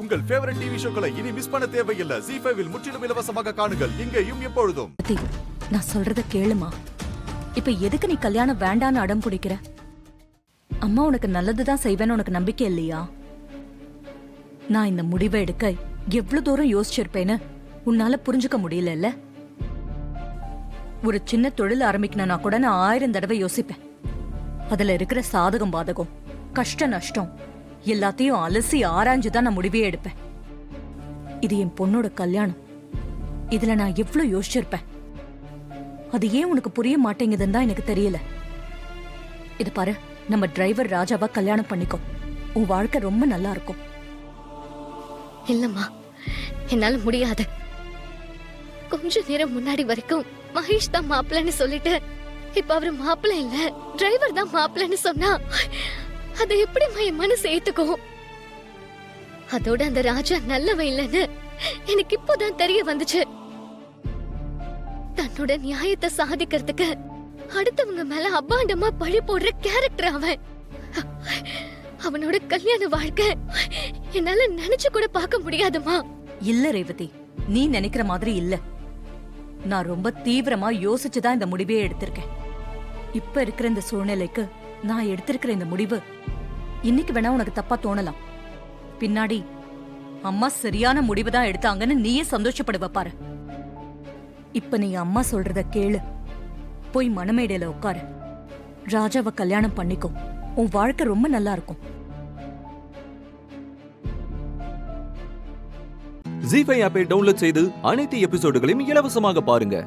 உங்கள் favourite TV ஷோக்களை இனி miss பண்ண தேவையில்லை. ZEE5 இல் முற்றிலும் இலவசமாக காணுங்கள். இங்கேயும் எப்பொழுதும். நான் சொல்றத கேளுமா. இப்ப எதுக்கு நீ கல்யாணம் வேண்டான்னு அடம் பிடிக்கிற? அம்மா உனக்கு நல்லதுதான் செய்வேன்னு உனக்கு நம்பிக்கை இல்லையா? நான் இந்த முடிவை எடுக்க எவ்வளவு தூரம் யோசிச்சிருப்பேன்னு உன்னால புரிஞ்சுக்க முடியல. ஒரு சின்ன தொழில் ஆரம்பிக்கணும்னா கூட நான் 1000 தடவை யோசிப்பேன். அதுல இருக்கிற சாதகம் பாதகம், கஷ்ட நஷ்டம் எல்லாத்தையும் அலசி ஆராய்ஞ்சுதான் நான் முடிவே எடுப்பேன். இது என் பொண்ணோட கல்யாணம். இதுல நான் எவ்வளவு யோசிச்சிருப்பேன். அது ஏன் உனக்கு புரிய மாட்டேங்குதுன்னு தான் எனக்கு தெரியல. இது பாரு, நம்ம டிரைவர் ராஜாவா கல்யாணம் பண்ணிக்கோ. உன் வாழ்க்கை ரொம்ப நல்லா இருக்கும். இல்லம்மா, என்னால முடியாது. கொஞ்ச நேரம் முன்னாடி வரைக்கும் மகேஷ் தான் மாப்பிள்ளன்னு சொல்லிட்டு இப்ப அவரு மாப்பிள்ள இல்ல டிரைவர் தான் மாப்பிள்ளன்னு சொன்னா அதை எப்படிம்மா என் மனசு ஏத்துக்கும்? அதோட அந்த ராஜா நல்லவன் இல்லன்னு எனக்கு இப்போதான் தெரிய வந்துச்சு. தன்னோட நியாயத்தை சாதிக்கிறதுக்கு அடுத்தவங்க மேல அபாண்டமா பழி போடுற கேரக்டர் அவன். அவனோட கல்யாண வாழ்க்கை என்னால நினைச்சு கூட பார்க்க முடியாதுமா. இல்ல ரேவதி, நீ நினைக்கிற மாதிரி இல்ல. நான் ரொம்ப தீவிரமா யோசிச்சுதான் இந்த முடிவே எடுத்திருக்கேன். இப்ப இருக்கிற இந்த சூழ்நிலைக்கு நான் எடுத்திருக்கிற இந்த முடிவு இன்னைக்கு வேணா உனக்கு தப்பா தோணலாம். பின்னாடி அம்மா சரியான முடிவு தான் எடுத்தாங்கன்னு நீயே சந்தோஷப்படுவ பாரு. இப்ப நீ அம்மா சொல்றத கேளு. போய் மணமேடையில உட்காரு. ராஜாவை கல்யாணம் பண்ணிக்கோ. உன் வாழ்க்கை ரொம்ப நல்லா இருக்கும். ZEE5 ஆப்பை டவுன்லோட் செய்து அனைத்து எபிசோடுகளையும் இலவசமாக பாருங்க.